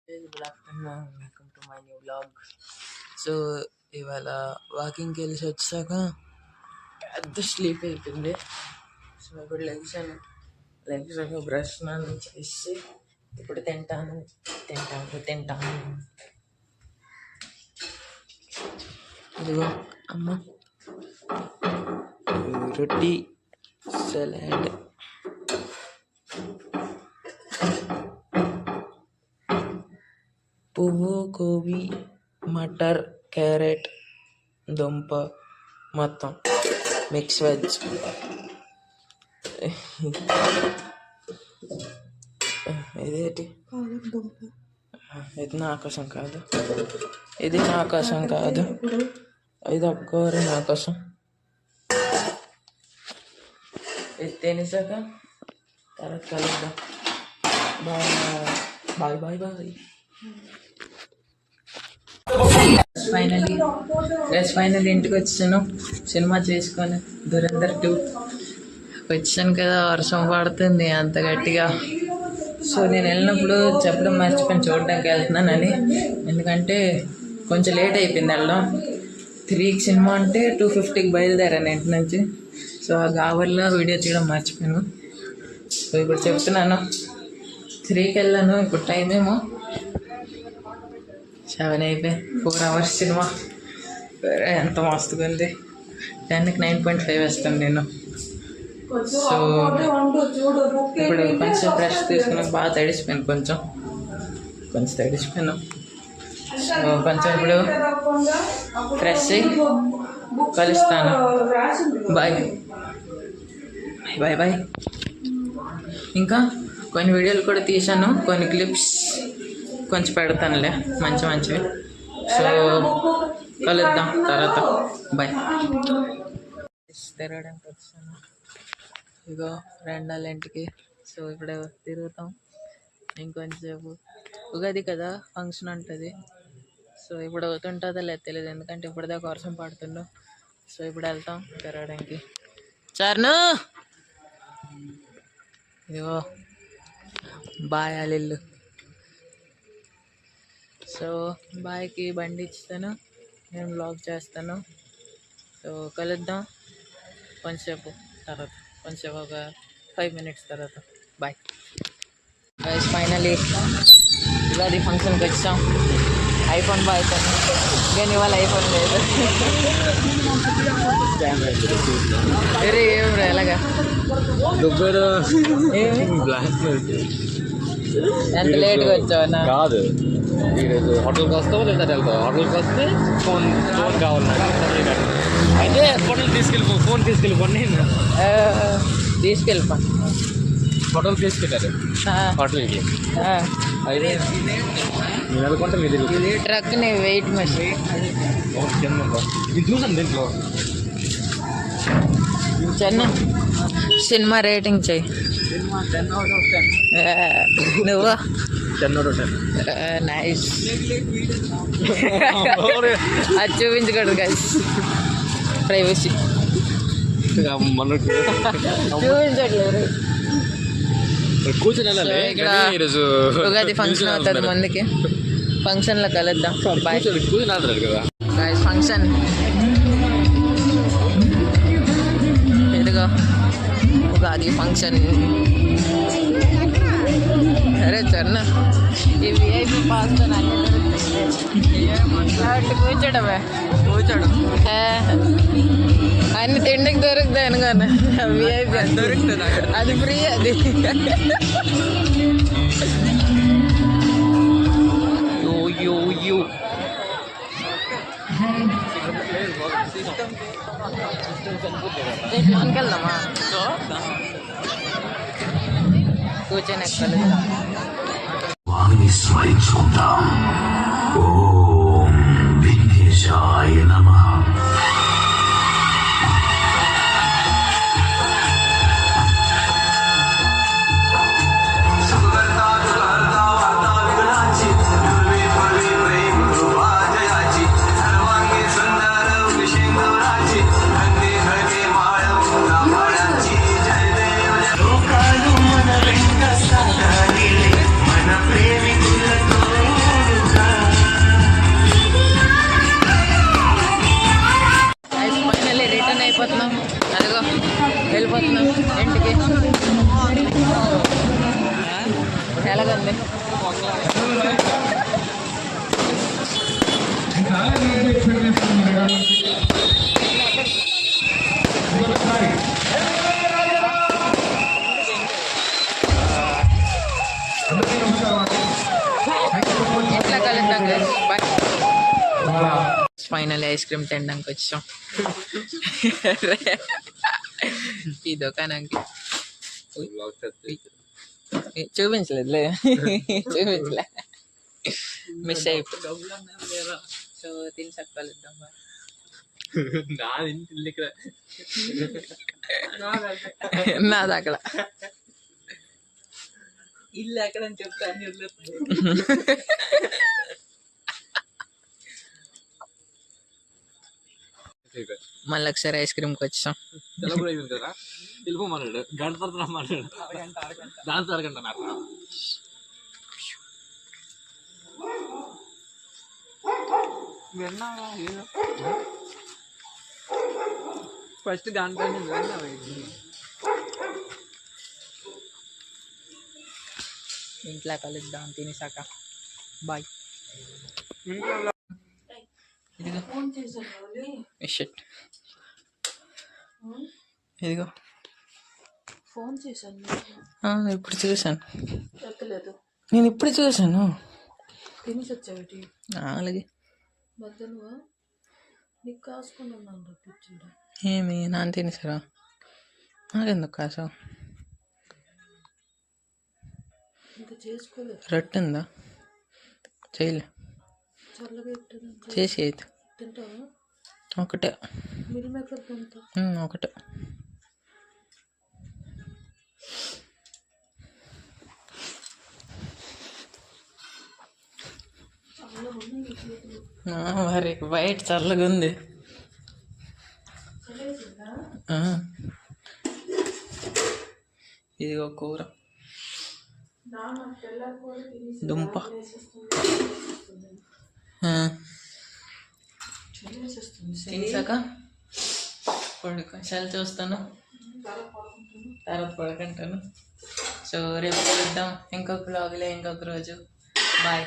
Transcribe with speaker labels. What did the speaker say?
Speaker 1: Good afternoon, welcome to my new blog. So ఇవాళ వాకింగ్కి వెళ్ళి వచ్చాక పెద్ద స్లీప్ అయిపోయింది. సో ఇప్పుడు లెగ్సాక బ్రష్ స్నానం చేసి ఇప్పుడు తింటాను. ఇదిగో అమ్మ రొట్టి సలాడ్, పువ్వు, గోబీ, మటర్, క్యారెట్, దుంప మొత్తం మిక్స్ వెజ్. ఇదేంటి? ఇది నా కోసం కాదు, ఇది నా కోసం కాదు, ఇది ఒక్కరు నా కోసం. ఇది తినేసాక తర్వాత కలుద్దాం. Bye bye bye. ఫైనల్లీ ఇంటికి వచ్చాను. సినిమా చేసుకొని దురంధర్ 2 వచ్చాను కదా. వర్షం పడుతుంది అంత గట్టిగా. సో నేను వెళ్ళినప్పుడు చెప్పడం మర్చిపోయి చూడడానికి వెళ్తున్నానని, ఎందుకంటే కొంచెం లేట్ అయిపోయింది వెళ్ళడం. 3కి సినిమా అంటే 2:50కి బయలుదేరాను ఇంటి నుంచి. సో ఆ గాబర్లో వీడియో తీయడం మర్చిపోయాను. సో ఇప్పుడు చెప్తున్నాను, 3కి వెళ్ళాను. ఇప్పుడు టైం ఏమో 7 అయిపోయి. 4 hours సినిమా. ఎంత మస్తుగా ఉంది. 10కి 9.5 వేస్తాను నేను. సో ఇప్పుడు కొంచెం బ్రష్ తీసుకున్నాక బాగా తడిసిపోయాను, కొంచెం తడిసిపోయాను. సో కొంచెం ఇప్పుడు ఫ్రెష్ అయ్యి కలుస్తాను. Bye bye bye. ఇంకా కొన్ని వీడియోలు కూడా తీసాను, కొన్ని క్లిప్స్ కొంచెం పెడతానులే మంచివి. సో కలుద్దాం తర్వాత. బాయ్. తిరగడానికి వచ్చాను ఇగో రెండాళ్ళింటికి. సో ఇప్పుడు తిరుగుతాం ఇంకొంచెంసేపు. ఉగాది కదా, ఫంక్షన్ ఉంటుంది. సో ఇప్పుడు అవుతుంటుందో లేదు తెలియదు, ఎందుకంటే ఇప్పటిదాకా వర్షం పడుతుందో. సో ఇప్పుడు వెళ్తాం తిరగడానికి. చార్ను ఇగో బాయ్ అల్లిల్లు. సో బాయ్కి బండి ఇస్తాను, నేను వ్లాగ్ చేస్తాను. సో కలుద్దాం కొంచెంసేపు తర్వాత, ఒక 5 minutes తర్వాత. Bye guys. ఫైనలీ ఉగాది ఫంక్షన్కి వచ్చాం. ఐఫోన్ బాయ్ కానీ ఇవాళ ఐఫోన్ లేదు. వేరే ఏం రా ఎలాగా ఎంత లేట్గా వచ్చావు నా?
Speaker 2: కాదు, ఈరోజు హోటల్కి వస్తావు లేదా వెళ్తావు? హోటల్కి వస్తే ఫోన్ కావాలి నాకు. అయితే హోటల్ ఫోన్ తీసుకెళ్ళిపో. నేను
Speaker 1: తీసుకెళ్ళిపా.
Speaker 2: హోటల్ తీసుకెళ్ళారు హోటల్కి. అయితే నేను అనుకుంటా మీరు
Speaker 1: ట్రక్ నీ వెయిట్ మెషిన్
Speaker 2: ఇది చూసాను దీంట్లో.
Speaker 1: చెన్న సినిమా రేటింగ్ చెయ్యి.
Speaker 2: Cinema 10 out of 10.
Speaker 1: నువ్వు
Speaker 2: 10 out of 10.
Speaker 1: నైస్. అది చూపించకూడదు గైస్, ప్రైవసీ. చూపించట్లేదు.
Speaker 2: కూర్చొని
Speaker 1: ఇక్కడ ఉగాది ఫంక్షన్ అవుతుంది ముందుకి. ఫంక్షన్లో కలుద్దాం. బాయ్.
Speaker 2: కూర్చొని కదా
Speaker 1: గైస్ ఫంక్షన్ ఇదిగో ఉగాది ఫంక్షన్. అరే చర్ణ ఈ విఐపి పాస్ కూర్చోడమే అన్ని తిండికి దొరుకుతాయి అనుకోండి. విఐపి దొరుకుతుంది, అది ఫ్రీ. అది లోనికి వెళ్దామా? కూర్చొని ఎక్కలుద్దాం.
Speaker 3: వాణ్ణి స్మరించుకుంటాం. ఓం విఘ్నేశాయ నమః. మన ప్రేమికులతో
Speaker 1: ఎట్లా కలుద్దాం బాయ్. ఫైనల్ ఐస్ క్రీమ్ తినడానికి వచ్చాం ఈ దుకాణానికి. చూపించలేదులే చూపించలే, మిస్ అయిపోయి. సో తిని కలుద్దాం బాయ్. నాది అక్కడ
Speaker 4: ఇల్లు ఎక్కడని చెప్తా అన్ని
Speaker 1: మళ్ళీ ఒకసారి ఐస్ క్రీమ్కి వచ్చాం.
Speaker 2: కదా వెళ్ళిపోమన్నాడు, గంట తర్వాత రమ్మన్నాడు, దాని అరగంట నాకు.
Speaker 4: విన్నావా? ఫస్ట్ దాంట్లో విన్నావా?
Speaker 1: ఇంట్లో కలుద్దాం తినేసాక బాయ్. ఇదిగో
Speaker 5: ఫోన్ చేశాను,
Speaker 1: ఇప్పుడు చూసాను.
Speaker 5: ఎక్కలేదు.
Speaker 1: నేను ఇప్పుడు చూసాను.
Speaker 5: తినేసి వచ్చావేటి?
Speaker 1: అలాగే
Speaker 5: మధ్యలో నీకు కాసుకొని ఉన్నాను రప్పించుండే.
Speaker 1: ఏమి నాన్న తినేసారా? నాకెందుకు కాసు?
Speaker 5: ఇంకా చేసుకోలేదు.
Speaker 1: రొట్టె ఉందా? చేయలే.
Speaker 5: చల్లగా ఎట్టదు
Speaker 1: చేసి అయితే
Speaker 5: తింటావా?
Speaker 1: ఒకటే.
Speaker 5: మిల్ మేకర్ తింటా.
Speaker 1: ఒకటే. మరి బయట చల్లగా ఉంది. ఇదిగో కూర దుంప. తినేసాక పడుకో, చలి చూస్తాను, తర్వాత పడుకుంటాను. సో రేపు కలుద్దాం ఇంకొక బ్లాగ్లో ఇంకొక రోజు. బాయ్.